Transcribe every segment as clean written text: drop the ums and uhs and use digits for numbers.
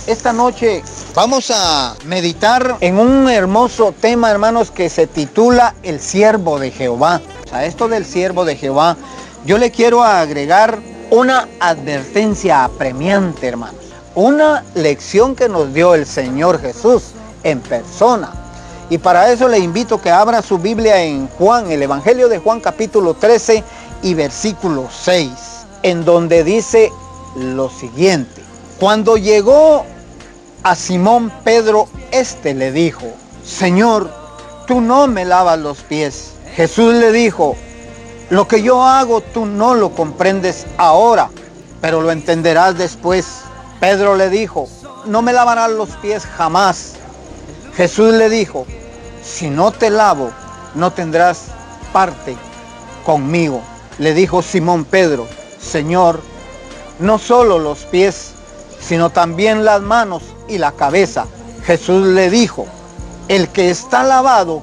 Esta noche vamos a meditar en un hermoso tema, hermanos, que se titula El siervo de Jehová. A esto del siervo de Jehová, yo le quiero agregar una advertencia apremiante, hermanos. Una lección que nos dio el Señor Jesús en persona. Y para eso le invito que abra su Biblia en Juan, el Evangelio de Juan, capítulo 13 y versículo 6, en donde dice lo siguiente. Cuando llegó a Simón Pedro, le dijo: Señor, tú no me lavas los pies. Jesús le dijo: lo que yo hago tú no lo comprendes ahora, pero lo entenderás después. Pedro le dijo: no me lavarás los pies jamás. Jesús le dijo: si no te lavo, no tendrás parte conmigo. Le dijo Simón Pedro: Señor, no solo los pies, sino también las manos y la cabeza. Jesús le dijo: el que está lavado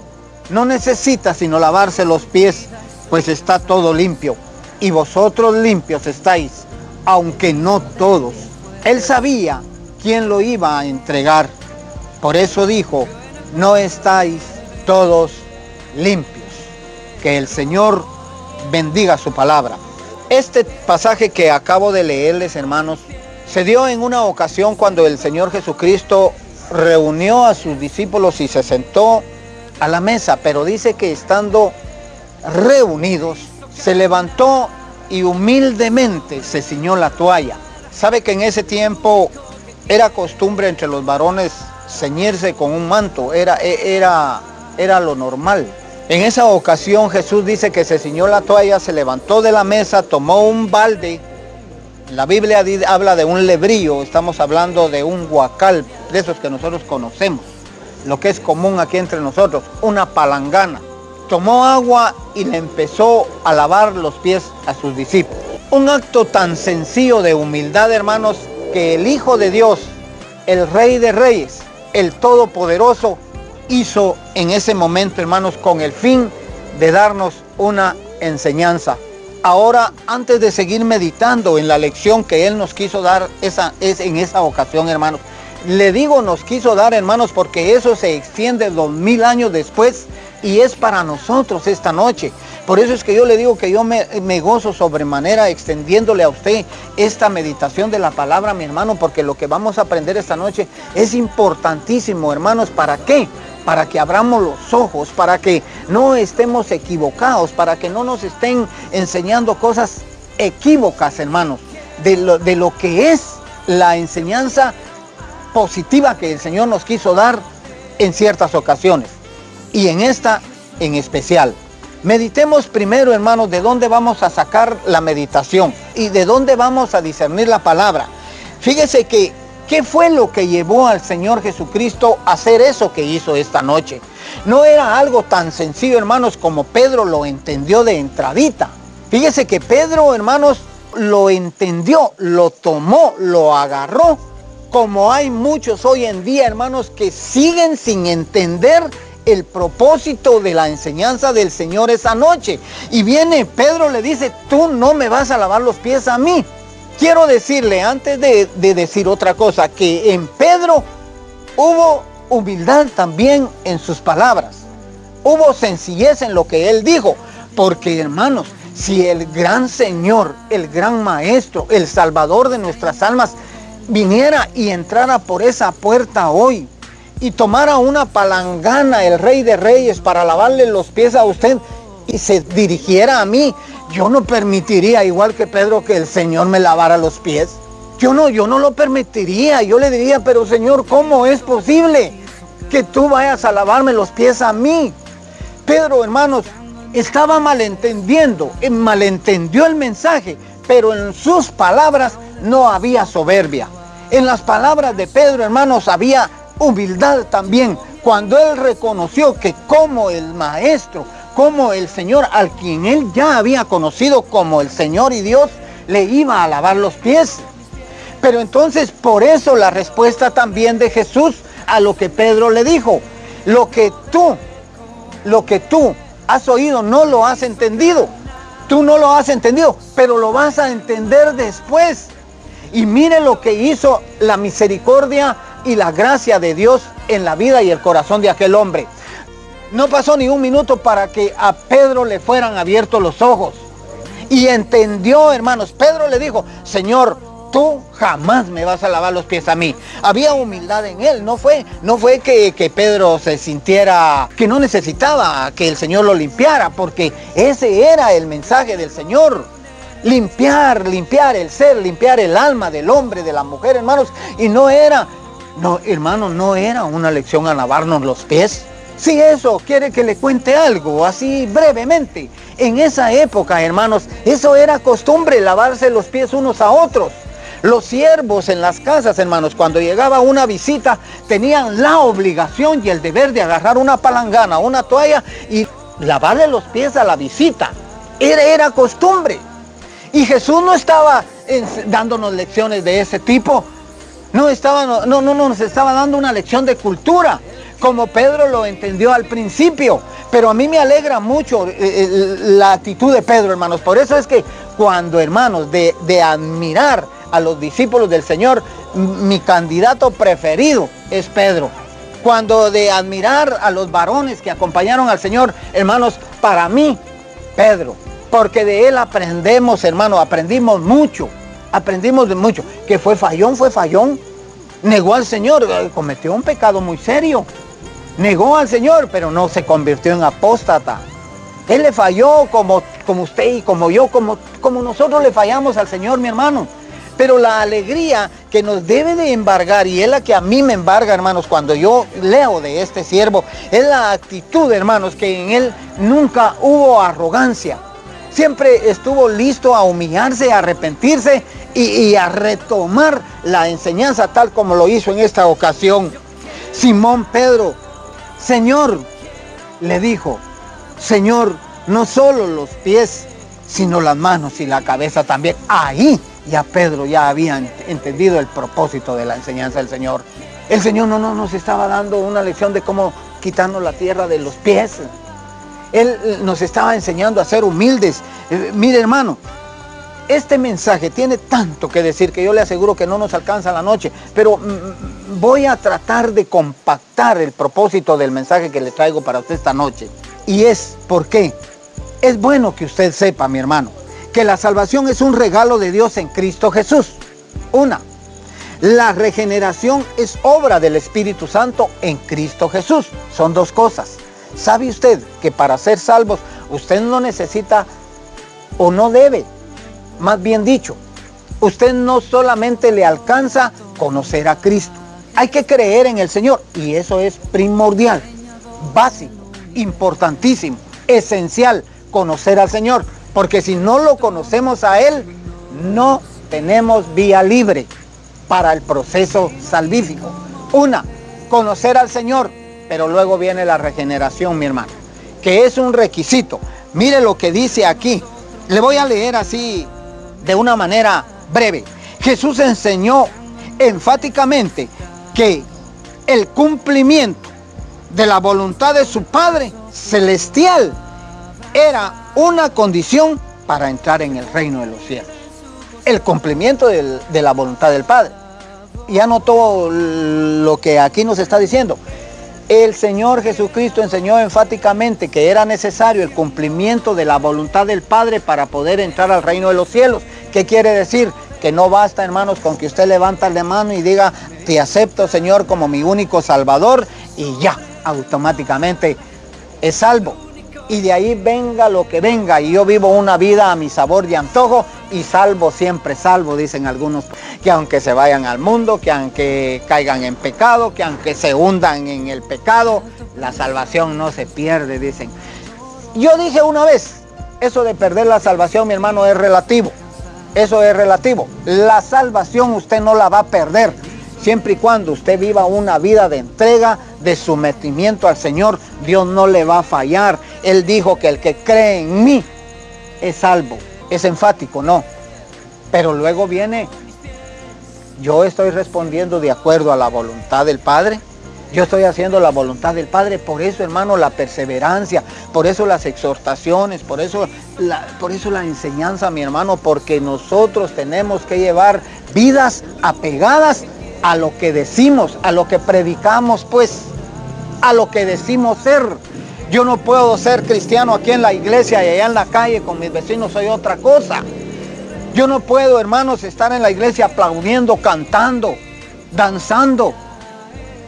no necesita sino lavarse los pies, pues está todo limpio, y vosotros limpios estáis, aunque no todos. Él sabía quién lo iba a entregar. Por eso dijo: no estáis todos limpios. Que el Señor bendiga su palabra. Este pasaje que acabo de leerles, hermanos, se dio en una ocasión cuando el Señor Jesucristo reunió a sus discípulos y se sentó a la mesa, pero dice que estando reunidos, se levantó y humildemente se ciñó la toalla. Sabe que en ese tiempo era costumbre entre los varones ceñirse con un manto, era lo normal. En esa ocasión Jesús dice que se ciñó la toalla, se levantó de la mesa, tomó un balde. La Biblia habla de un lebrío, estamos hablando de un guacal, de esos que nosotros conocemos, lo que es común aquí entre nosotros, una palangana. Tomó agua y le empezó a lavar los pies a sus discípulos. Un acto tan sencillo de humildad, hermanos, que el Hijo de Dios, el Rey de Reyes, el Todopoderoso, hizo en ese momento, hermanos, con el fin de darnos una enseñanza. Ahora, antes de seguir meditando en la lección que Él nos quiso dar en esa ocasión, hermanos, le digo nos quiso dar, hermanos, porque eso se extiende 2000 años después y es para nosotros esta noche. Por eso es que yo le digo que yo me gozo sobremanera extendiéndole a usted esta meditación de la palabra, mi hermano, porque lo que vamos a aprender esta noche es importantísimo, hermanos. ¿Para qué? Para que abramos los ojos, para que no estemos equivocados, para que no nos estén enseñando cosas equívocas, hermanos, de lo que es la enseñanza positiva que el Señor nos quiso dar en ciertas ocasiones, y en esta en especial. Meditemos primero, hermanos, de dónde vamos a sacar la meditación y de dónde vamos a discernir la palabra. Fíjese que ¿qué fue lo que llevó al Señor Jesucristo a hacer eso que hizo esta noche? No era algo tan sencillo, hermanos, como Pedro lo entendió de entradita. Fíjese que Pedro, hermanos, lo entendió, lo tomó, lo agarró, como hay muchos hoy en día, hermanos, que siguen sin entender el propósito de la enseñanza del Señor esa noche. Y viene Pedro, le dice: tú no me vas a lavar los pies a mí. Quiero decirle, antes de decir otra cosa, que en Pedro hubo humildad también en sus palabras. Hubo sencillez en lo que él dijo. Porque, hermanos, si el gran Señor, el gran Maestro, el Salvador de nuestras almas, viniera y entrara por esa puerta hoy y tomara una palangana, el Rey de Reyes, para lavarle los pies a usted y se dirigiera a mí, yo no permitiría, igual que Pedro, que el Señor me lavara los pies. Yo no lo permitiría. Yo le diría: pero Señor, ¿cómo es posible que tú vayas a lavarme los pies a mí? Pedro, hermanos, estaba malentendió el mensaje, pero en sus palabras no había soberbia. En las palabras de Pedro, hermanos, había humildad también, cuando él reconoció que como el Maestro, como el Señor, al quien él ya había conocido como el Señor y Dios, le iba a lavar los pies. Pero entonces, por eso la respuesta también de Jesús a lo que Pedro le dijo: lo que tú has oído no lo has entendido. Tú no lo has entendido, pero lo vas a entender después. Y mire lo que hizo la misericordia y la gracia de Dios en la vida y el corazón de aquel hombre. No pasó ni un minuto para que a Pedro le fueran abiertos los ojos. Y entendió, hermanos. Pedro le dijo: Señor, tú jamás me vas a lavar los pies a mí. Había humildad en él. No fue que Pedro se sintiera que no necesitaba que el Señor lo limpiara, porque ese era el mensaje del Señor. Limpiar el ser, limpiar el alma del hombre, de la mujer, hermanos. Y no era una lección a lavarnos los pies. Si eso quiere que le cuente algo, así brevemente. En esa época, hermanos, eso era costumbre, lavarse los pies unos a otros. Los siervos en las casas, hermanos, cuando llegaba una visita, tenían la obligación y el deber de agarrar una palangana, una toalla y lavarle los pies a la visita. Era costumbre. Y Jesús no estaba dándonos lecciones de ese tipo. No nos estaba dando una lección de cultura, como Pedro lo entendió al principio. Pero a mí me alegra mucho la actitud de Pedro, hermanos. Por eso es que cuando, hermanos, de admirar a los discípulos del Señor, mi candidato preferido es Pedro. Cuando de admirar a los varones que acompañaron al Señor, hermanos, para mí, Pedro. Porque de él aprendemos, hermano, aprendimos mucho. Que fue fallón. Negó al Señor, cometió un pecado muy serio. Negó al Señor, pero no se convirtió en apóstata. Él le falló como usted y como yo, como nosotros le fallamos al Señor, mi hermano. Pero la alegría que nos debe de embargar, y es la que a mí me embarga, hermanos, cuando yo leo de este siervo, es la actitud, hermanos, que en él nunca hubo arrogancia. Siempre estuvo listo a humillarse, a arrepentirse y a retomar la enseñanza tal como lo hizo en esta ocasión. Simón Pedro, Señor, le dijo, Señor, no solo los pies, sino las manos y la cabeza también. Ahí ya Pedro ya había entendido el propósito de la enseñanza del Señor. El Señor no nos estaba dando una lección de cómo quitarnos la tierra de los pies. Él nos estaba enseñando a ser humildes. Mire, hermano, este mensaje tiene tanto que decir que yo le aseguro que no nos alcanza la noche, pero voy a tratar de compactar el propósito del mensaje que le traigo para usted esta noche. Y es, ¿por qué? Es bueno que usted sepa, mi hermano, que la salvación es un regalo de Dios en Cristo Jesús. La regeneración es obra del Espíritu Santo en Cristo Jesús. Son dos cosas. ¿Sabe usted que para ser salvos usted no necesita o no debe, más bien dicho, usted no solamente le alcanza conocer a Cristo? Hay que creer en el Señor y eso es primordial, básico, importantísimo, esencial, conocer al Señor. Porque si no lo conocemos a Él, no tenemos vía libre para el proceso salvífico. Conocer al Señor. Pero luego viene la regeneración, mi hermano, que es un requisito. Mire lo que dice aquí. Le voy a leer así de una manera breve. Jesús enseñó enfáticamente que el cumplimiento de la voluntad de su Padre celestial era una condición para entrar en el reino de los cielos. El cumplimiento de la voluntad del Padre. Ya notó lo que aquí nos está diciendo. El Señor Jesucristo enseñó enfáticamente que era necesario el cumplimiento de la voluntad del Padre para poder entrar al reino de los cielos. ¿Qué quiere decir? Que no basta, hermanos, con que usted levanta la mano y diga, te acepto, Señor, como mi único Salvador, y ya, automáticamente es salvo. Y de ahí venga lo que venga, y yo vivo una vida a mi sabor y antojo, y salvo siempre salvo, dicen algunos, que aunque se vayan al mundo, que aunque caigan en pecado, que aunque se hundan en el pecado, la salvación no se pierde, dicen. Yo dije una vez, eso de perder la salvación, mi hermano, es relativo. Eso es relativo. La salvación usted no la va a perder, siempre y cuando usted viva una vida de entrega, de sometimiento al Señor. Dios no le va a fallar. Él dijo que el que cree en mí es salvo. Es enfático, no. Pero luego viene, yo estoy respondiendo de acuerdo a la voluntad del Padre. Yo estoy haciendo la voluntad del Padre. Por eso, hermano, la perseverancia, por eso las exhortaciones, por eso la enseñanza, mi hermano, porque nosotros tenemos que llevar vidas apegadas a lo que decimos, a lo que predicamos, pues, a lo que decimos ser. Yo no puedo ser cristiano aquí en la iglesia y allá en la calle con mis vecinos soy otra cosa. Yo no puedo, hermanos, estar en la iglesia aplaudiendo, cantando, danzando,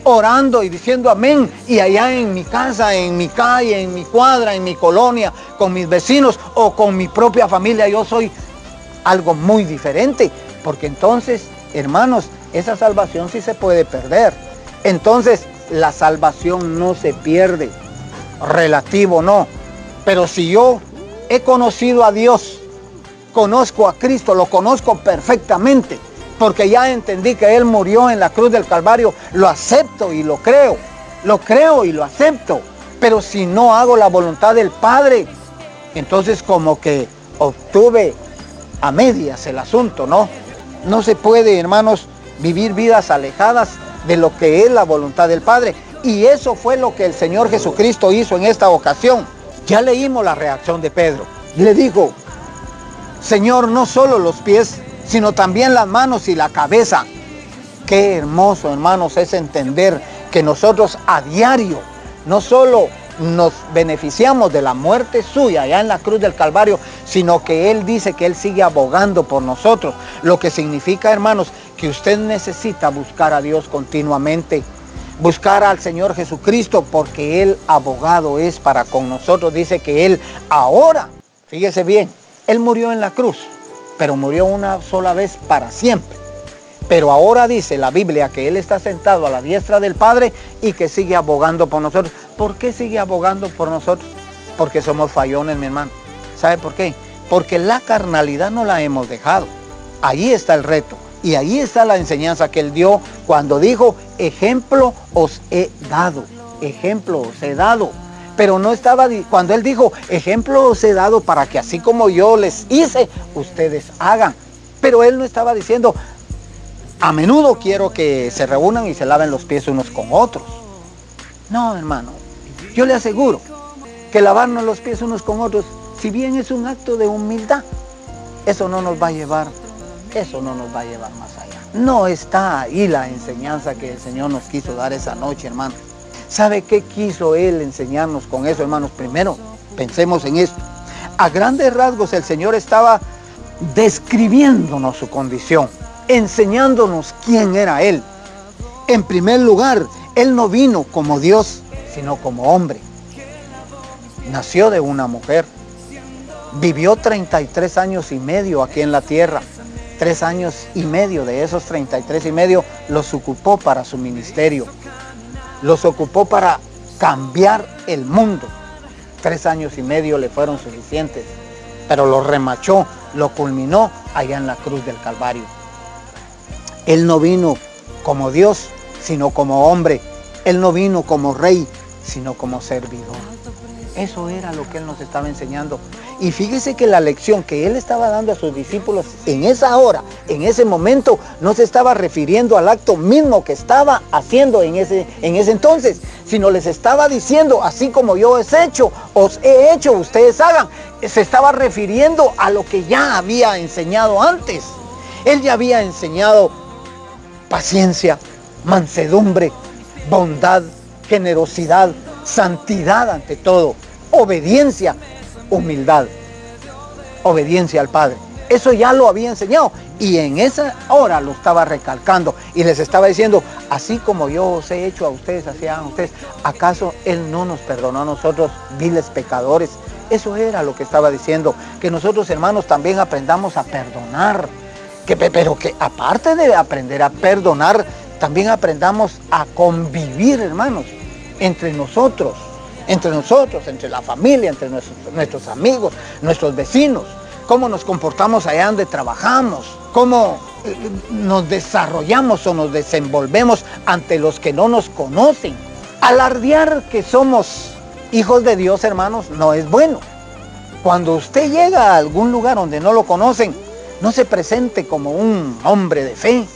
orando y diciendo amén, y allá en mi casa, en mi calle, en mi cuadra, en mi colonia, con mis vecinos o con mi propia familia, yo soy algo muy diferente, porque entonces, hermanos, esa salvación sí se puede perder. Entonces, la salvación no se pierde, relativo no, pero si yo he conocido a Dios, conozco a Cristo, lo conozco perfectamente, porque ya entendí que Él murió en la cruz del Calvario, lo acepto y lo creo y lo acepto. Pero si no hago la voluntad del Padre, entonces como que obtuve a medias el asunto, ¿no? No se puede, hermanos, vivir vidas alejadas de lo que es la voluntad del Padre. Y eso fue lo que el Señor Jesucristo hizo en esta ocasión. Ya leímos la reacción de Pedro. Le dijo, Señor, no solo los pies, sino también las manos y la cabeza. Qué hermoso, hermanos, es entender que nosotros a diario no solo nos beneficiamos de la muerte suya allá en la cruz del Calvario, sino que Él dice que Él sigue abogando por nosotros. Lo que significa, hermanos, que usted necesita buscar a Dios continuamente, buscar al Señor Jesucristo, porque Él abogado es para con nosotros. Dice que Él ahora, fíjese bien, Él murió en la cruz, pero murió una sola vez para siempre. Pero ahora dice la Biblia que Él está sentado a la diestra del Padre y que sigue abogando por nosotros. ¿Por qué sigue abogando por nosotros? Porque somos fallones, mi hermano. ¿Sabe por qué? Porque la carnalidad no la hemos dejado. Ahí está el reto. Y ahí está la enseñanza que Él dio cuando dijo, ejemplo os he dado. Ejemplo os he dado. Pero no estaba, cuando Él dijo, ejemplo os he dado para que así como yo les hice, ustedes hagan. Pero Él no estaba diciendo, a menudo quiero que se reúnan y se laven los pies unos con otros. No, hermano, yo le aseguro que lavarnos los pies unos con otros, si bien es un acto de humildad, eso no nos va a llevar más allá. No está ahí la enseñanza que el Señor nos quiso dar esa noche, hermano. ¿Sabe qué quiso Él enseñarnos con eso, hermanos? Primero, pensemos en esto. A grandes rasgos el Señor estaba describiéndonos su condición, enseñándonos quién era Él. En primer lugar, Él no vino como Dios, sino como hombre. Nació de una mujer. Vivió 33 años y medio aquí en la tierra. 3 años y medio de esos 33 y medio los ocupó para su ministerio. Los ocupó para cambiar el mundo. 3 años y medio le fueron suficientes, pero lo remachó, lo culminó allá en la cruz del Calvario. Él no vino como Dios, sino como hombre. Él no vino como rey, sino como servidor. Eso era lo que Él nos estaba enseñando. Y fíjese que la lección que Él estaba dando a sus discípulos en esa hora, en ese momento, no se estaba refiriendo al acto mismo que estaba haciendo en ese entonces, sino les estaba diciendo, así como yo os he hecho, ustedes hagan. Se estaba refiriendo a lo que ya había enseñado antes. Él ya había enseñado paciencia, mansedumbre, bondad, generosidad, santidad ante todo, obediencia, humildad, obediencia al Padre. Eso ya lo había enseñado y en esa hora lo estaba recalcando y les estaba diciendo, así como yo os he hecho a ustedes, así hagan ustedes. ¿Acaso Él no nos perdonó a nosotros, viles pecadores? Eso era lo que estaba diciendo, que nosotros, hermanos, también aprendamos a perdonar, pero que aparte de aprender a perdonar, también aprendamos a convivir, hermanos, entre nosotros, entre la familia, entre nuestros amigos, nuestros vecinos, cómo nos comportamos allá donde trabajamos, cómo nos desarrollamos o nos desenvolvemos ante los que no nos conocen. Alardear que somos hijos de Dios, hermanos, no es bueno. Cuando usted llega a algún lugar donde no lo conocen, no se presente como un hombre de fe,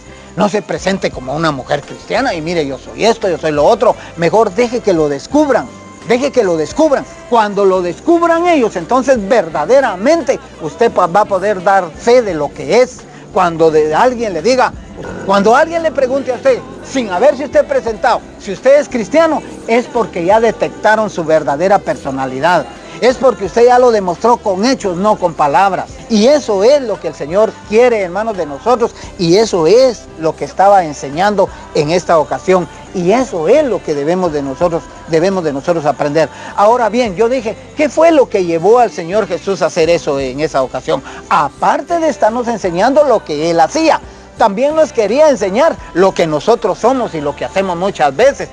No se presente como una mujer cristiana y mire, yo soy esto, yo soy lo otro. Mejor deje que lo descubran. Deje que lo descubran. Cuando lo descubran ellos, entonces verdaderamente usted va a poder dar fe de lo que es. Cuando alguien le diga, cuando alguien le pregunte a usted, sin haberse usted presentado, si usted es cristiano, es porque ya detectaron su verdadera personalidad. Es porque usted ya lo demostró con hechos, no con palabras. Y eso es lo que el Señor quiere, hermanos, de nosotros. Y eso es lo que estaba enseñando en esta ocasión. Y eso es lo que debemos de nosotros aprender. Ahora bien, yo dije, ¿qué fue lo que llevó al Señor Jesús a hacer eso en esa ocasión? Aparte de estarnos enseñando lo que Él hacía, también nos quería enseñar lo que nosotros somos y lo que hacemos muchas veces.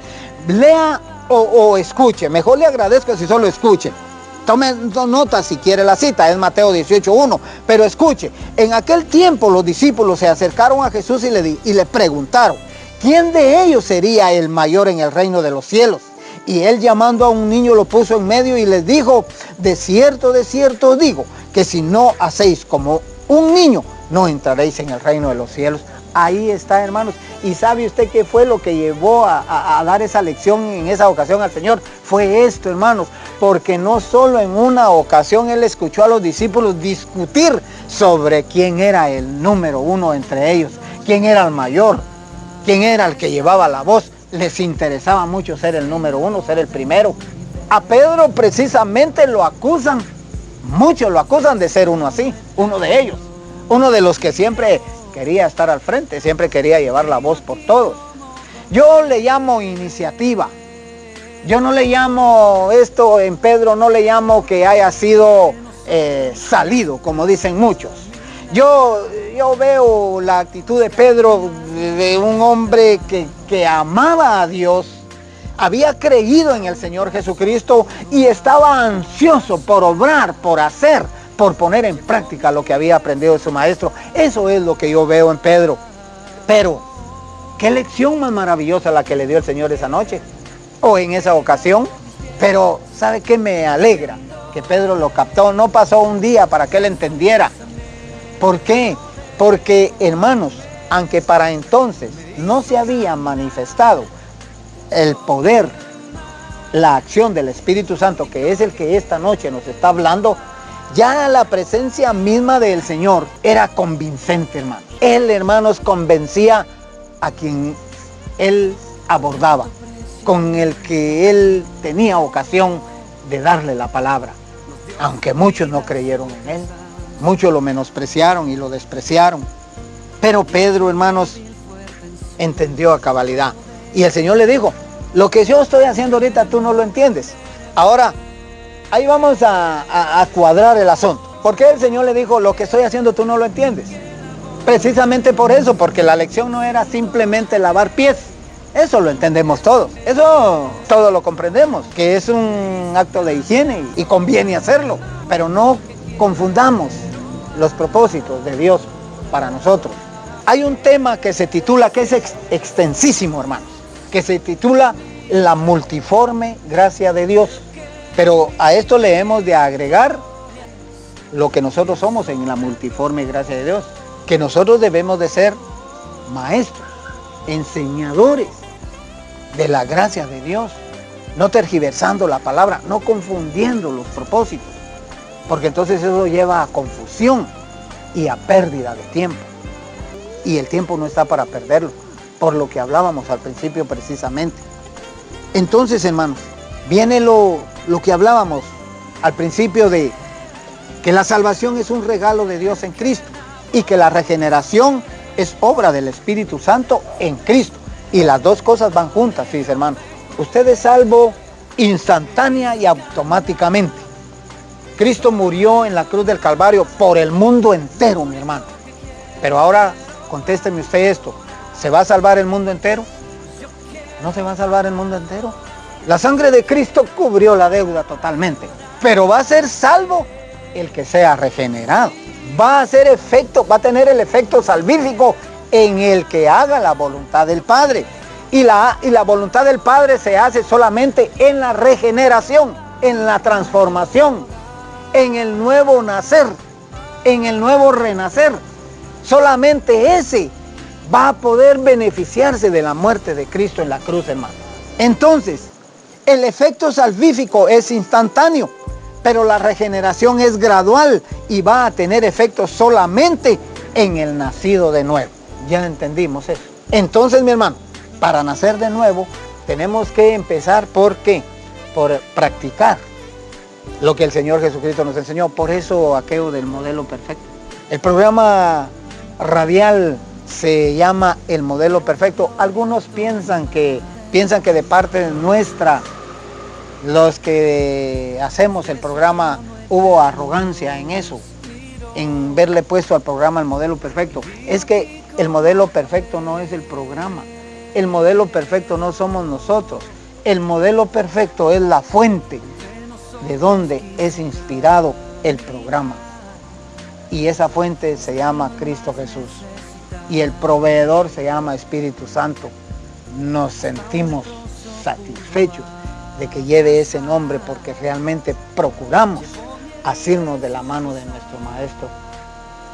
Lea o escuche. Mejor le agradezco si solo escuche. Tome nota si quiere la cita, es Mateo 18:1. Pero escuche, en aquel tiempo los discípulos se acercaron a Jesús y le preguntaron, ¿quién de ellos sería el mayor en el reino de los cielos? Y él, llamando a un niño, lo puso en medio y les dijo, de cierto os digo, que si no hacéis como un niño, no entraréis en el reino de los cielos. Ahí está, hermanos. ¿Y sabe usted qué fue lo que llevó a dar esa lección en esa ocasión al Señor? Fue esto, hermanos, porque no solo en una ocasión Él escuchó a los discípulos discutir sobre quién era el número uno entre ellos, quién era el mayor, quién era el que llevaba la voz. Les interesaba mucho ser el número uno, ser el primero. A Pedro precisamente lo acusan, muchos lo acusan de ser uno así, uno de ellos, uno de los que siempre quería estar al frente, siempre quería llevar la voz por todos. Yo le llamo iniciativa. Yo no le llamo esto en Pedro, no le llamo que haya sido salido, como dicen muchos. Yo veo la actitud de Pedro, de un hombre que amaba a Dios, había creído en el Señor Jesucristo y estaba ansioso por obrar, por hacer, por poner en práctica lo que había aprendido de su maestro. Eso es lo que yo veo en Pedro. Pero, qué lección más maravillosa la que le dio el Señor esa noche, o en esa ocasión. Pero, ¿sabe qué me alegra? Que Pedro lo captó. No pasó un día para que él entendiera. ¿Por qué? Porque, hermanos, aunque para entonces no se había manifestado el poder, la acción del Espíritu Santo, que es el que esta noche nos está hablando, ya la presencia misma del Señor era convincente, hermanos. Él, hermanos, convencía a quien Él abordaba, con el que Él tenía ocasión de darle la palabra. Aunque muchos no creyeron en Él, muchos lo menospreciaron y lo despreciaron. Pero Pedro, hermanos, entendió a cabalidad. Y el Señor le dijo, lo que yo estoy haciendo ahorita tú no lo entiendes. Ahora, ahí vamos a cuadrar el asunto. ¿Por qué el Señor le dijo, lo que estoy haciendo tú no lo entiendes? Precisamente por eso, porque la lección no era simplemente lavar pies. Eso lo entendemos todos. Eso todo lo comprendemos, que es un acto de higiene y conviene hacerlo. Pero no confundamos los propósitos de Dios para nosotros. Hay un tema que se titula, que es extensísimo, hermanos, que se titula la multiforme gracia de Dios. Pero a esto le hemos de agregar lo que nosotros somos en la multiforme gracia de Dios, que nosotros debemos de ser maestros, enseñadores de la gracia de Dios, no tergiversando la palabra, no confundiendo los propósitos, porque entonces eso lleva a confusión y a pérdida de tiempo. Y el tiempo no está para perderlo, por lo que hablábamos al principio precisamente. Entonces, hermanos, viene lo que hablábamos al principio de que la salvación es un regalo de Dios en Cristo y que la regeneración es obra del Espíritu Santo en Cristo. Y las dos cosas van juntas, fíjense, hermano. Usted es salvo instantánea y automáticamente. Cristo murió en la cruz del Calvario por el mundo entero, mi hermano. Pero ahora, contésteme usted esto. ¿Se va a salvar el mundo entero? ¿No se va a salvar el mundo entero? La sangre de Cristo cubrió la deuda totalmente. Pero va a ser salvo el que sea regenerado. Va a tener el efecto salvífico en el que haga la voluntad del Padre. Y la voluntad del Padre se hace solamente en la regeneración, en la transformación, en el nuevo nacer, en el nuevo renacer. Solamente ese va a poder beneficiarse de la muerte de Cristo en la cruz, hermano. Entonces, el efecto salvífico es instantáneo, pero la regeneración es gradual y va a tener efecto solamente en el nacido de nuevo. Ya entendimos eso. Entonces, mi hermano, para nacer de nuevo, tenemos que empezar ¿por qué? Por practicar lo que el Señor Jesucristo nos enseñó. Por eso aquello del modelo perfecto. El programa radial se llama El Modelo Perfecto. Algunos piensan que de parte nuestra, los que hacemos el programa, hubo arrogancia en eso, en verle puesto al programa El Modelo Perfecto. Es que el modelo perfecto no es el programa. El modelo perfecto no somos nosotros. El modelo perfecto es la fuente de donde es inspirado el programa. Y esa fuente se llama Cristo Jesús. Y el proveedor se llama Espíritu Santo. Nos sentimos satisfechos de que lleve ese nombre porque realmente procuramos asirnos de la mano de nuestro Maestro.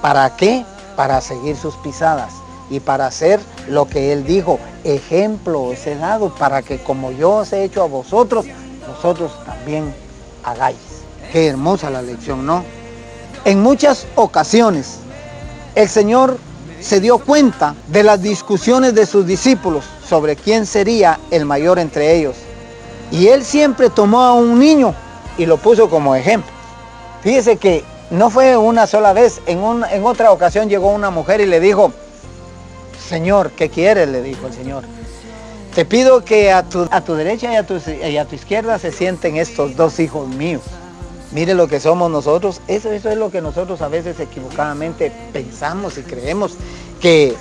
¿Para qué? Para seguir sus pisadas y para hacer lo que Él dijo. Ejemplo os he dado para que como yo os he hecho a vosotros, vosotros también hagáis. Qué hermosa la lección, ¿no? En muchas ocasiones el Señor se dio cuenta de las discusiones de sus discípulos sobre quién sería el mayor entre ellos. Y Él siempre tomó a un niño y lo puso como ejemplo. Fíjese que no fue una sola vez. En otra ocasión llegó una mujer y le dijo: Señor, ¿qué quieres?, le dijo el Señor. Te pido que a tu derecha y a tu izquierda se sienten estos dos hijos míos. Mire lo que somos nosotros. Eso es lo que nosotros a veces equivocadamente pensamos y creemos, que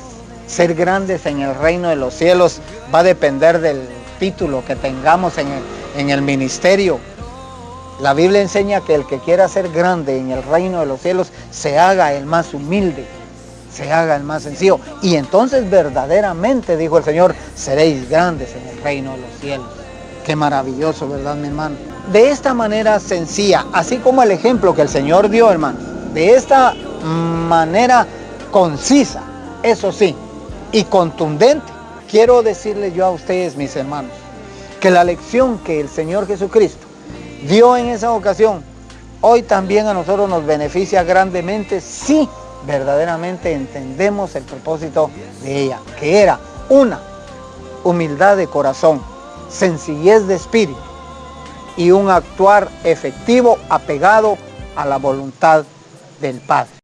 ser grandes en el reino de los cielos va a depender del título que tengamos en el ministerio. La Biblia enseña que el que quiera ser grande en el reino de los cielos se haga el más humilde, se haga el más sencillo. Y entonces verdaderamente, dijo el Señor, seréis grandes en el reino de los cielos. Qué maravilloso, ¿verdad, mi hermano? De esta manera sencilla, así como el ejemplo que el Señor dio, hermano, de esta manera concisa, eso sí, y contundente, quiero decirles yo a ustedes, mis hermanos, que la lección que el Señor Jesucristo dio en esa ocasión, hoy también a nosotros nos beneficia grandemente si verdaderamente entendemos el propósito de ella, que era una humildad de corazón, sencillez de espíritu y un actuar efectivo apegado a la voluntad del Padre.